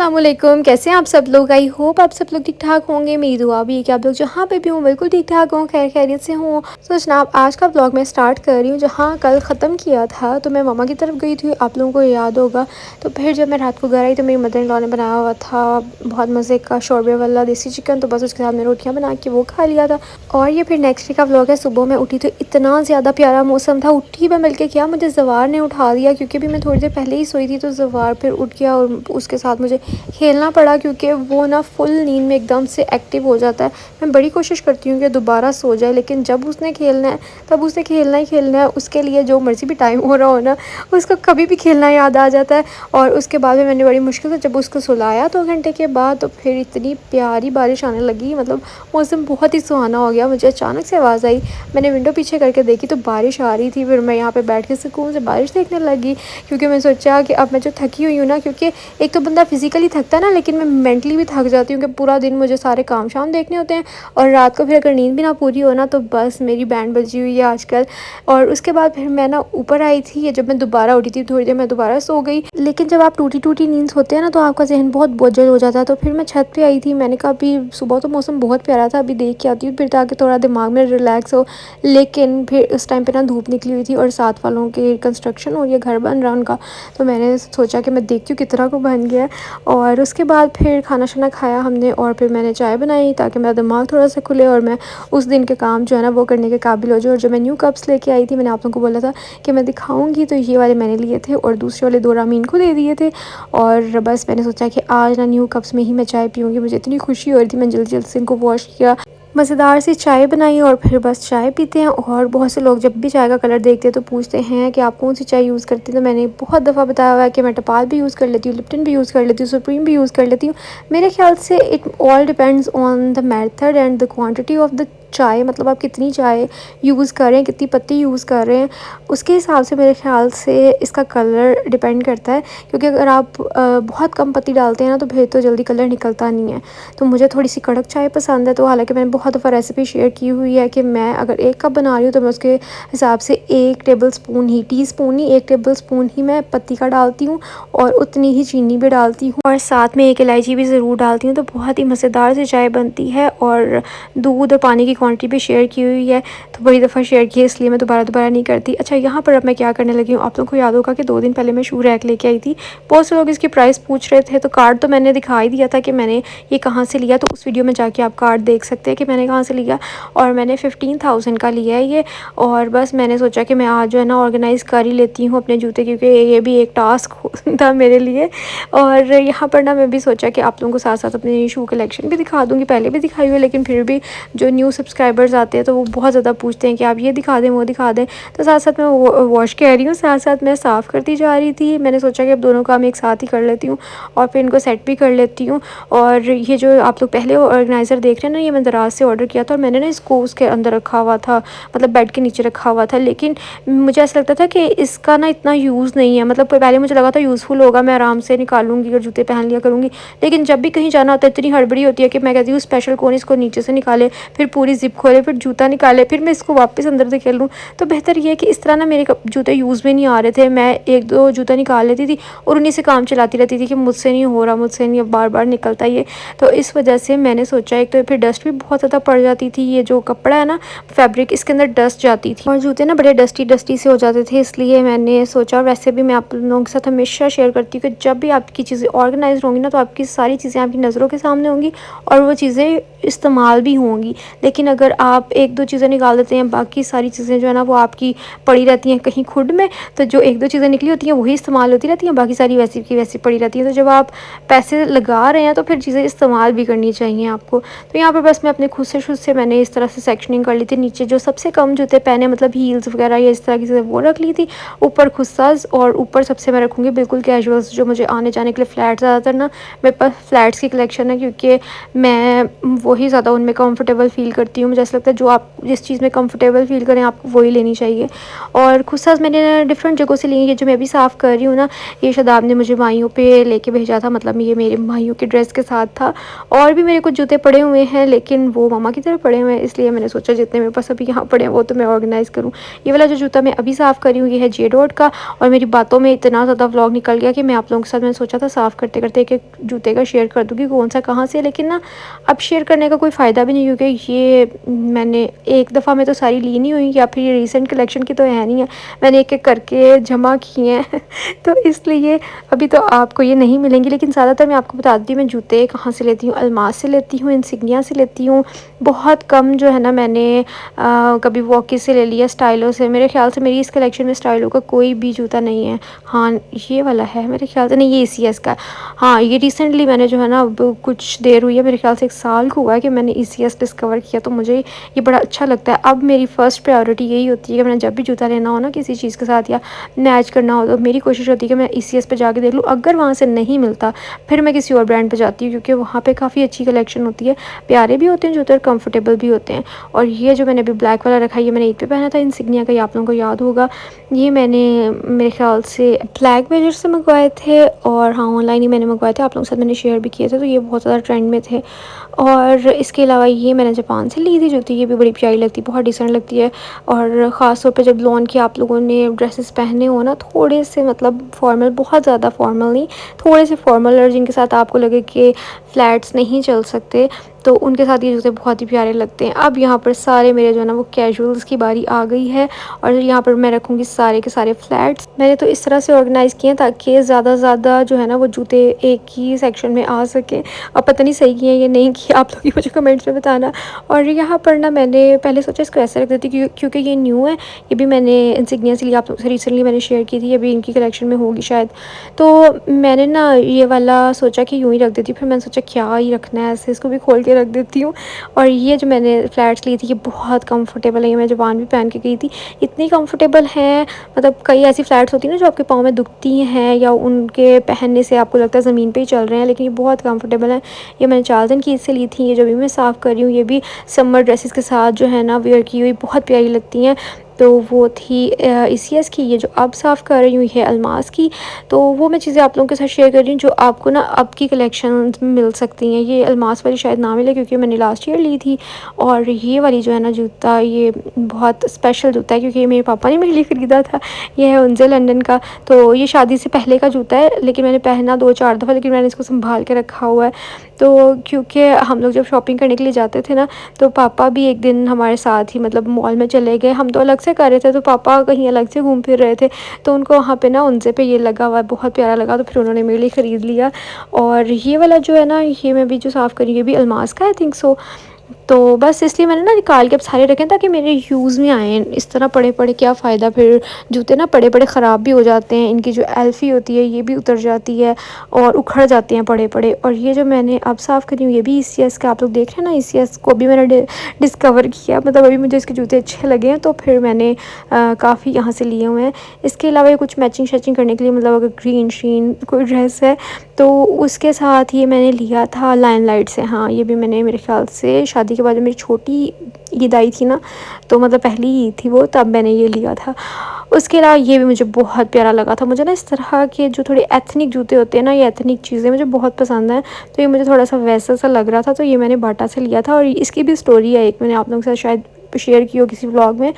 अस्सलामुअलैकुम, कैसे हैं आप सब लोग। आई होप आप सब लोग ठीक ठाक होंगे। मेरी दुआ भी है कि आप लोग जहाँ पे भी हों बिल्कुल ठीक ठाक हों, खैर खैरियत से हों। तो जनाब आज का ब्लॉग मैं स्टार्ट कर रही हूँ। जहाँ कल ख़त्म किया था तो मैं मामा की तरफ गई थी, आप लोगों को याद होगा। तो फिर जब मैं रात को घर आई तो मेरी मदर इन लॉ ने बनाया हुआ था बहुत मज़े का शोरबे वाला देसी चिकन, तो बस उसके साथ में रोटियाँ बना के वो खा लिया था। और ये फिर नेक्स्ट डे का व्लॉग है। सुबह मैं उठी तो इतना ज़्यादा प्यारा मौसम था, उठी मैं मिल के क्या मुझे जवार ने उठा दिया, क्योंकि भी मैं थोड़ी देर पहले ही सोई थी तो जवार फिर उठ गया और उसके साथ मुझे खेलना पड़ा, क्योंकि वो ना फुल नींद में एकदम से एक्टिव हो जाता है। मैं बड़ी कोशिश करती हूँ कि दोबारा सो जाए, लेकिन जब उसने खेलना है तब उसने खेलना ही खेलना है। उसके लिए जो मर्ज़ी भी टाइम हो रहा हो ना, उसको कभी भी खेलना याद आ जाता है। और उसके बाद में मैंने बड़ी मुश्किल से जब उसको सुलाया 2 घंटे के बाद, तो फिर इतनी प्यारी बारिश आने लगी, मतलब मौसम बहुत ही सुहाना हो गया। मुझे अचानक से आवाज़ आई, मैंने विंडो पीछे करके देखी तो बारिश आ रही थी। फिर मैं यहाँ पे बैठ के सुकून से बारिश देखने लगी, क्योंकि मैं सोचा कि अब मैं जो थकी हुई हूँ ना, क्योंकि एक तो बंदा फिज़िकली थकता है ना, लेकिन मैं मेंटली भी थक जाती हूँ कि पूरा दिन मुझे सारे काम शाम देखने होते हैं और रात को फिर अगर नींद भी ना पूरी हो ना तो बस मेरी बैंड बजी हुई है आजकल। और उसके बाद फिर मैं ना ऊपर आई थी, जब मैं दोबारा उठी थी थोड़ी देर मैं दोबारा सो गई। लेकिन जब आप टूटी टूटी नींद सोते हैं ना तो आपका जहन बहुत बोझल हो जाता है। तो फिर मैं छत पे आई थी, मैंने कहा अभी सुबह तो मौसम बहुत प्यारा था, अभी देख के आती हूँ फिर ताकि थोड़ा दिमाग में रिलैक्स हो। लेकिन फिर उस टाइम पे ना धूप निकली हुई थी और साथ वालों के कंस्ट्रक्शन और ये घर बन रहा उनका, तो मैंने सोचा कि मैं देखती हूँ कितना को बन गया। और उसके बाद फिर खाना शाना खाया हमने और फिर मैंने चाय बनाई ताकि मेरा दिमाग थोड़ा सा खुले और मैं उस दिन के काम जो है ना वो करने के काबिल हो जाऊँ। और जो मैं न्यू कप्स लेके आई थी, मैंने आप लोगों को बोला था कि मैं दिखाऊंगी, तो ये वाले मैंने लिए थे और दूसरे वाले 2 रामीन को दे दिए थे। और बस मैंने सोचा कि आज ना न्यू कप्स में ही मैं चाय पीऊँगी। मुझे इतनी खुशी हो रही थी, मैं जल्दी जल्दी से इनको वॉश किया, मज़ेदार सी चाय बनाई और फिर बस चाय पीते हैं। और बहुत से लोग जब भी चाय का कलर देखते हैं तो पूछते हैं कि आप कौन सी चाय यूज़ करते हैं। तो मैंने बहुत दफ़ा बताया हुआ है कि मैं टपाल भी यूज़ कर लेती हूँ, लिप्टन भी यूज़ कर लेती हूँ, सुप्रीम भी यूज़ कर लेती हूँ। मेरे ख्याल से it all depends on the method and the quantity of the चाय, मतलब आप कितनी चाय यूज़ कर रहे हैं, कितनी पत्ती यूज़ कर रहे हैं, उसके हिसाब से मेरे ख्याल से इसका कलर डिपेंड करता है। क्योंकि अगर आप बहुत कम पत्ती डालते हैं ना तो फिर तो जल्दी कलर निकलता नहीं है। तो मुझे थोड़ी सी कड़क चाय पसंद है, तो हालांकि मैंने बहुत दफ़ा रेसिपी शेयर की हुई है कि मैं अगर 1 कप बना रही हूँ तो मैं उसके हिसाब से 1 टेबल स्पून ही, टीस्पून नहीं 1 टेबल स्पून ही मैं पत्ती का डालती हूँ और उतनी ही चीनी भी डालती हूँ और साथ में 1 इलायची भी ज़रूर डालती हूँ। तो बहुत ही मज़ेदार सी चाय बनती है। और दूध और पानी की क्वांटिटी भी शेयर की हुई है, तो बड़ी दफ़ा शेयर की है, इसलिए मैं दोबारा नहीं करती। अच्छा, यहाँ पर अब मैं क्या करने लगी हूँ, आप लोगों को याद होगा कि 2 दिन पहले मैं शू रैक लेके आई थी। बहुत से लोग इसकी प्राइस पूछ रहे थे, तो कार्ड तो मैंने दिखा ही दिया था कि मैंने ये कहाँ से लिया, तो उस वीडियो में जाके आप कार्ड देख सकते हैं कि मैंने कहाँ से लिया। और मैंने 15,000 का लिया है ये। और बस मैंने सोचा कि मैं आज जो है ना ऑर्गेनाइज़ कर ही लेती हूँ अपने जूते, क्योंकि ये भी एक टास्क था मेरे लिए। और यहाँ पर ना मैं भी सोचा कि आप लोगों को साथ साथ अपनी शू कलेक्शन भी दिखा दूँगी, पहले भी दिखाई हुई है, लेकिन फिर भी जो न्यू सब्सक्राइबर्स आते हैं तो वो बहुत ज़्यादा पूछते हैं कि आप ये दिखा दें वो दिखा दें। तो साथ साथ मैं वॉश कह रही हूँ, साथ साथ मैं साफ़ करती जा रही थी। मैंने सोचा कि अब दोनों काम एक साथ ही कर लेती हूँ और फिर इनको सेट भी कर लेती हूँ। और ये जो आप लोग पहले ऑर्गेनाइज़र देख रहे हैं ना, ये मैं दराज से ऑर्डर किया था और मैंने ना इसको उसके अंदर रखा हुआ था, मतलब बेड के नीचे रखा हुआ था। लेकिन मुझे ऐसा लगता था कि इसका ना इतना यूज़ नहीं है, मतलब पहले मुझे लगा था यूज़फुल होगा, मैं आराम से निकालूंगी और जूते पहन लिया करूँगी। लेकिन जब भी कहीं जाना होता है इतनी हड़बड़ी होती है कि मैं कहती हूँ स्पेशल कौन इसको नीचे से निकाले, फिर पूरी जिप खोले, फिर जूता निकाले, फिर मैं इसको वापस अंदर से खेल लूँ। तो बेहतर ये है कि इस तरह ना मेरे जूते यूज़ में नहीं आ रहे थे, मैं 1-2 जूता निकाल लेती थी और उन्हीं से काम चलाती रहती थी कि मुझसे नहीं हो रहा, मुझसे नहीं, अब बार बार निकलता ये। तो इस वजह से मैंने सोचा, एक तो फिर डस्ट भी बहुत ज़्यादा पड़ जाती थी, ये जो कपड़ा है ना फैब्रिक, इसके अंदर डस्ट जाती थी और जूते ना बड़े डस्टी से हो जाते थे। इसलिए मैंने सोचा, वैसे भी मैं आप लोगों के साथ हमेशा शेयर करती हूँ कि जब भी आपकी चीज़ें ऑर्गेनाइज होंगी ना तो आपकी सारी चीज़ें आपकी नज़रों के सामने होंगी और वो चीज़ें इस्तेमाल भी होंगी। लेकिन अगर आप 1-2 चीज़ें निकाल देते हैं, बाकी सारी चीज़ें जो है ना वो आपकी पड़ी रहती हैं कहीं खुड में, तो जो 1-2 चीज़ें निकली होती हैं वही इस्तेमाल होती रहती हैं, बाकी सारी वैसी की वैसी पड़ी रहती हैं। तो जब आप पैसे लगा रहे हैं तो फिर चीज़ें इस्तेमाल भी करनी चाहिए आपको। तो यहाँ पर बस मैं अपने खुद से मैंने इस तरह से सेक्शनिंग कर ली थी। नीचे जो सबसे कम जूते पहने, मतलब हील्स वगैरह या इस तरह की चीज़ें, वो रख ली थी। ऊपर खुस्साज और ऊपर सबसे मैं रखूँगी बिल्कुल कैजुअल्स, जो मुझे आने जाने के लिए फ्लैट, ज़्यादातर ना मेरे पास फ्लैट्स की कलेक्शन है, क्योंकि मैं वही ज़्यादा उनमें कंफर्टेबल फ़ील करती करती हूँ। मुझे ऐसा लगता है जो आप जिस चीज़ में कंफर्टेबल फ़ील करें आपको वही लेनी चाहिए। और खुद साज मैंने डिफरेंट जगहों से ली है। ये जो मैं अभी साफ़ कर रही हूँ ना, ये शादाब ने मुझे माइयों पे लेके भेजा था, मतलब ये मेरे माइयों की ड्रेस के साथ था। और भी मेरे कुछ जूते पड़े हुए हैं लेकिन वो मम्मा की तरफ पड़े हुए हैं, इसलिए मैंने सोचा जितने मेरे पास अभी यहाँ पड़े हैं वो तो मैं ऑर्गेनाइज़ करूँ। ये वाला जो जूता मैं अभी साफ़ कर रही हूँ ये है जे डॉट का। और मेरी बातों में इतना ज़्यादा व्लॉग निकल गया कि मैं आप लोगों के साथ मैंने सोचा था साफ़ करते करते एक एक जूते का शेयर कर दूँगी कौन सा कहाँ से, लेकिन ना अब शेयर करने का कोई फ़ायदा भी नहीं, क्योंकि ये मैंने एक दफ़ा में तो सारी ली नहीं हुई या फिर ये रिसेंट कलेक्शन की तो है नहीं है, मैंने एक एक करके जमा किए हैं तो इसलिए अभी तो आपको ये नहीं मिलेंगी। लेकिन ज़्यादातर मैं आपको बता देती हूँ मैं जूते कहाँ से लेती हूँ, अल्मास से लेती हूँ, इंसिग्निया से लेती हूँ। बहुत कम जो है ना मैंने कभी वॉकी से ले लिया, स्टाइलो से। मेरे ख्याल से मेरी इस कलेक्शन में स्टाइलो का कोई भी जूता नहीं है। हाँ, ये वाला है मेरे ख्याल से, नहीं ये ECS का है। हाँ, ये रिसेंटली मैंने जो है ना अब कुछ देर हुई है, मेरे ख्याल से 1 साल हुआ है कि मैंने ECS डिस्कवर किया, तो मुझे ये बड़ा अच्छा लगता है। अब मेरी फ़र्स्ट प्रायोरिटी यही होती है कि मैंने जब भी जूता लेना हो ना किसी चीज़ के साथ या मैच करना हो, तो मेरी कोशिश होती है कि मैं ECS पे जाके देख लूँ। अगर वहाँ से नहीं मिलता फिर मैं किसी और ब्रांड पे जाती हूँ, क्योंकि वहाँ पे काफ़ी अच्छी कलेक्शन होती है, प्यारे भी होते हैं जूते और कंफर्टेबल भी होते हैं। और ये जो मैंने अभी ब्लैक वाला रखा है ये मैंने ईद पे पहना था, इंसिग्निया का, ये आप लोगों को याद होगा। ये मैंने मेरे ख्याल से ब्लैक बेजर से मंगवाए थे, और हाँ ऑनलाइन ही मैंने मंगवाए थे, आप लोगों के साथ मैंने शेयर भी किए थे, तो ये बहुत ज़्यादा ट्रेंड में थे। और इसके अलावा ये मैंने जापान से ली थी जूती, ये भी बड़ी प्यारी लगती है, बहुत डिसेंट लगती है। और ख़ास तौर पे जब लॉन के आप लोगों ने ड्रेसेस पहने हो ना, थोड़े से मतलब फॉर्मल, बहुत ज़्यादा फॉर्मल नहीं, थोड़े से फॉर्मल, और जिनके साथ आपको लगे कि फ्लैट्स नहीं चल सकते, तो उनके साथ ये जूते बहुत ही प्यारे लगते हैं। अब यहाँ पर सारे मेरे जो है ना वो कैजुअल्स की बारी आ गई है, और यहाँ पर मैं रखूँगी सारे के सारे फ्लैट्स। मैंने तो इस तरह से ऑर्गेनाइज़ किए ताकि ज़्यादा से ज़्यादा जो है ना वो जूते एक ही सेक्शन में आ सकें। अब पता नहीं सही किए या नहीं किए, आप लोग ही मुझे कमेंट्स में बताना। और यहाँ पर ना मैंने पहले सोचा इसको ऐसे रख देती क्योंकि ये न्यू है, ये भी मैंने इंसिग्निया से लिया, आप लोग से रिसेंटली मैंने शेयर की थी, अभी इनकी कलेक्शन में होगी शायद। तो मैंने ना ये वाला सोचा कि यूँ ही रख देती हूँ, फिर मैंने सोचा क्या ही रखना है ऐसे, इसको भी खोल के रख देती हूँ। और ये जो मैंने फ्लैट्स ली थी ये बहुत कंफर्टेबल है, ये मैं जापान भी पहन के गई थी, इतनी कंफर्टेबल हैं। मतलब कई ऐसी फ्लैट्स होती हैं ना जो आपके पाँव में दुखती हैं या उनके पहनने से आपको लगता है ज़मीन पे ही चल रहे हैं, लेकिन ये बहुत कंफर्टेबल है। ये मैंने 4 दिन की इससे ली थी, ये जो भी मैं साफ़ कर रही हूँ ये भी समर ड्रेसेस के साथ जो है ना वेयर की हुई बहुत प्यारी लगती हैं। तो वो थी ECS की। ये जो अब साफ़ कर रही हूँ ये है अल्मास की। तो वो मैं चीज़ें आप लोगों के साथ शेयर कर रही हूँ जो आपको ना अब की कलेक्शन में मिल सकती हैं। ये अल्मास वाली शायद ना मिले क्योंकि मैंने लास्ट ईयर ली थी। और ये वाली जो है ना जूता, ये बहुत स्पेशल जूता है क्योंकि ये मेरे पापा ने मेरे लिए ख़रीदा था। ये है उनसे लंदन का। तो ये शादी से पहले का जूता है, लेकिन मैंने पहना 2-4 दफ़ा, लेकिन मैंने इसको संभाल के रखा हुआ है। तो क्योंकि हम लोग जब शॉपिंग करने के लिए जाते थे ना, तो पापा भी एक दिन हमारे साथ ही मतलब मॉल में चले गए, हम तो अलग से कर रहे थे, तो पापा कहीं अलग से घूम फिर रहे थे, तो उनको वहाँ पे ना उनसे पे ये लगा हुआ है, बहुत प्यारा लगा, तो फिर उन्होंने मेरे लिए ख़रीद लिया। और ये वाला जो है ना, ये मैं भी जो साफ़ करी ये भी अल्मास का आई थिंक सो। तो बस इसलिए मैंने ना निकाल के अब सारे रखे ताकि मेरे यूज़ में आएँ। इस तरह पड़े पड़े क्या फ़ायदा, फिर जूते ना पड़े पड़े ख़राब भी हो जाते हैं, इनकी जो एल्फ़ी होती है ये भी उतर जाती है और उखड़ जाते हैं पड़े पड़े। और ये जो मैंने अब साफ़ करी हूँ ये भी ECS का, आप लोग देख रहे हैं ना, ECS को भी मैंने डिस्कवर किया, मतलब अभी मुझे इसके जूते अच्छे लगे हैं तो फिर मैंने काफ़ी यहाँ से लिए हुए हैं। इसके अलावा ये कुछ मैचिंग शैचिंग करने के लिए, मतलब अगर ग्रीन शीन कोई ड्रेस है तो उसके साथ ये मैंने लिया था लाइन लाइट से। हाँ, ये भी मैंने मेरे ख्याल से शादी के बाद मेरी छोटी ईद आई थी ना, तो मतलब पहली ईद थी वो, तब मैंने ये लिया था। उसके अलावा ये भी मुझे बहुत प्यारा लगा था। मुझे ना इस तरह के जो थोड़े एथनिक जूते होते हैं ना, ये एथनिक चीज़ें मुझे बहुत पसंद हैं, तो ये मुझे थोड़ा सा वैसा सा लग रहा था, तो ये मैंने बाटा से लिया था। और इसकी भी स्टोरी है एक, मैंने आप लोगों के साथ शायद शेयर की हो किसी व्लॉग में।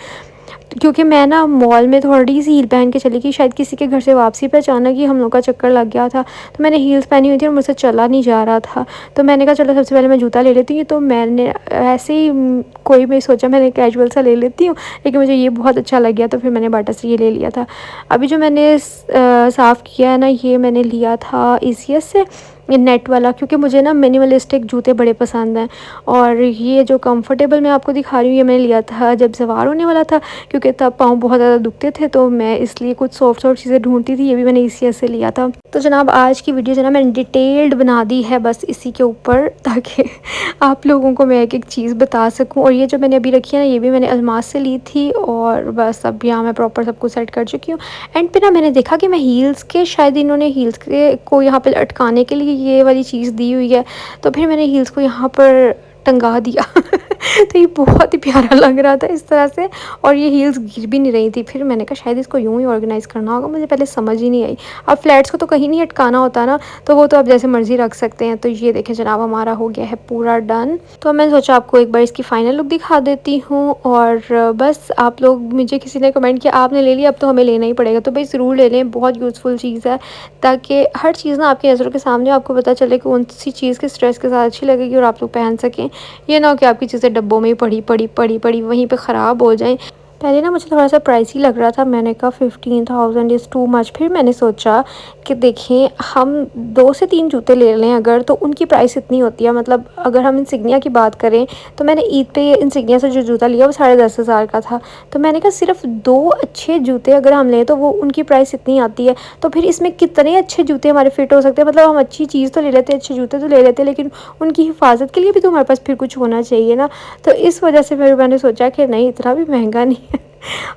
क्योंकि मैं ना मॉल में थोड़ी सी हील पहन के चली गई, शायद किसी के घर से वापसी पे अचानक ही हम लोग का चक्कर लग गया था, तो मैंने हील्स पहनी हुई थी और मुझसे चला नहीं जा रहा था, तो मैंने कहा चलो सबसे पहले मैं जूता ले लेती हूँ। तो मैंने ऐसे ही कोई भी सोचा मैंने कैजुअल सा ले लेती हूँ, लेकिन मुझे ये बहुत अच्छा लग गया, तो फिर मैंने बाटा से ये ले लिया था। अभी जो मैंने साफ़ किया है ना, ये मैंने लिया था ECS से, नेट वाला, क्योंकि मुझे ना मिनिमलिस्टिक जूते बड़े पसंद हैं। और ये जो कंफर्टेबल मैं आपको दिखा रही हूँ ये मैंने लिया था जब सवार होने वाला था, क्योंकि तब पाँव बहुत ज़्यादा दुखते थे, तो मैं इसलिए कुछ सॉफ्ट सॉफ्ट चीज़ें ढूंढती थी, ये भी मैंने ECS से लिया था। तो जनाब आज की वीडियो जो ना मैंने डिटेल्ड बना दी है बस इसी के ऊपर, ताकि आप लोगों को मैं एक एक चीज़ बता सकूँ। और ये जो मैंने अभी रखी है ना, ये भी मैंने अल्मास से ली थी, और बस अब यहाँ मैं प्रॉपर सब कुछ सेट कर चुकी हूँ। एंड पे ना मैंने देखा कि मैं हील्स के, शायद इन्होंने हील्स के को यहाँ पर अटकाने के लिए ये वाली चीज़ दी हुई है, तो फिर मैंने हील्स को यहाँ पर टंगा दिया तो ये बहुत ही प्यारा लग रहा था इस तरह से, और ये हील्स गिर भी नहीं रही थी। फिर मैंने कहा शायद इसको यूँ ही ऑर्गेनाइज़ करना होगा, मुझे पहले समझ ही नहीं आई। अब फ्लैट्स को तो कहीं नहीं अटकाना होता ना, तो वो तो आप जैसे मर्ज़ी रख सकते हैं। तो ये देखें जनाब, हमारा हो गया है पूरा डन। तो मैंने सोचा आपको एक बार इसकी फ़ाइनल लुक दिखा देती हूँ। और बस आप लोग, मुझे किसी ने कमेंट किया आपने ले लिया, अब तो हमें लेना ही पड़ेगा। तो भाई ज़रूर ले लें, बहुत यूज़फुल चीज़ है, ताकि हर चीज़ ना आपकी नज़रों के सामने, आपको पता चले कि कौन सी चीज़ किस स्ट्रेस के साथ अच्छी लगेगी और आप लोग पहन सकें। ये ना हो कि आपकी चीज़ें डब्बों में ही पड़ी वहीं पे ख़राब हो जाएँ। पहले ना मुझे थोड़ा-सा प्राइसी लग रहा था, मैंने कहा 15,000 इज़ टू मच। फिर मैंने सोचा कि देखें, हम 2 से 3 जूते ले लें अगर, तो उनकी प्राइस इतनी होती है। मतलब अगर हम इंसिग्निया की बात करें, तो मैंने ईद पे इंसिग्निया से जो जूता लिया वो 10,500 का था। तो मैंने कहा सिर्फ 2 अच्छे जूते अगर हम लें तो वो उनकी प्राइस इतनी आती है। तो फिर इसमें कितने अच्छे जूते हमारे फिट हो सकते हैं। मतलब हम अच्छी चीज़ तो ले लेते हैं, अच्छे जूते तो ले लेते हैं, लेकिन उनकी हिफाजत के लिए भी तो हमारे पास फिर कुछ होना चाहिए ना। तो इस वजह से फिर मैंने सोचा कि नहीं, इतना भी महंगा नहीं है।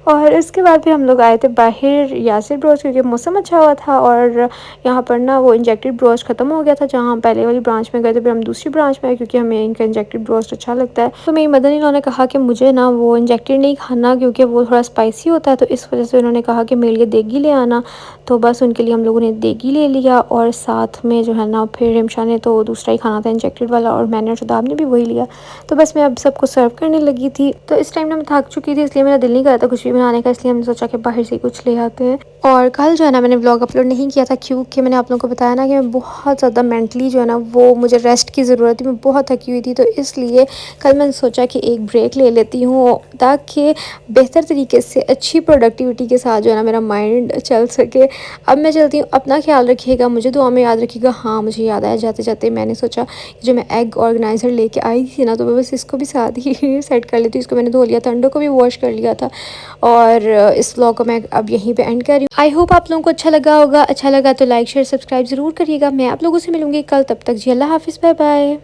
और इसके बाद फिर हम लोग आए थे बाहर यासिर ब्रोच, क्योंकि मौसम अच्छा हुआ था और यहाँ पर ना वो इंजेक्टेड ब्रोच ख़त्म हो गया था। जहाँ हम पहले वाली ब्रांच में गए थे, फिर हम दूसरी ब्रांच में आए, क्योंकि हमें इनका इंजेक्टेड ब्रोच अच्छा लगता है। तो मेरी मदर इन लॉ ने कहा कि मुझे ना वो इंजेक्टेड नहीं खाना, क्योंकि वो थोड़ा स्पाइसी होता है। तो इस वजह से उन्होंने कहा कि मेरे लिए देगी ले आना। तो बस उनके लिए हम लोगों ने देगी ले लिया, और साथ में जो है ना फिर रिमशा ने तो दूसरा ही खाना था इंजेक्टेड वाला, और मैंने और शदाब ने भी वही लिया। तो बस मैं अब सबको सर्व करने लगी थी। तो इस टाइम ना मैं थक चुकी थी, इसलिए मेरा दिल नहीं कर रहा था कुछ भी बनाने का, इसलिए हमने सोचा कि बाहर से कुछ ले आते हैं। और कल जो है ना मैंने व्लॉग अपलोड नहीं किया था, क्योंकि मैंने आप लोगों को बताया ना कि मैं बहुत ज़्यादा मेंटली जो है ना, वो मुझे रेस्ट की ज़रूरत थी, मैं बहुत थकी हुई थी। तो इसलिए कल मैंने सोचा कि एक ब्रेक ले लेती हूँ, ताकि बेहतर तरीके से अच्छी प्रोडक्टिविटी के साथ जो है ना मेरा माइंड चल सके। अब मैं चलती हूँ, अपना ख्याल रखिएगा, मुझे दुआ में याद रखिएगा। हाँ, मुझे याद आया जाते जाते, मैंने सोचा जो मैं एग ऑर्गेनाइज़र लेके आई थी ना, तो मैं बस इसको भी साथ ही सेट कर लेती हूँ। इसको मैंने धो लिया था, अंडों को भी वॉश कर लिया था। और इस व्लॉग को मैं अब यहीं पे एंड कर रही हूँ। आई होप आप लोगों को अच्छा लगा होगा। अच्छा लगा तो लाइक शेयर सब्सक्राइब ज़रूर करिएगा। मैं आप लोगों से मिलूंगी कल, तब तक जी अल्लाह हाफिज़, बाय बाय।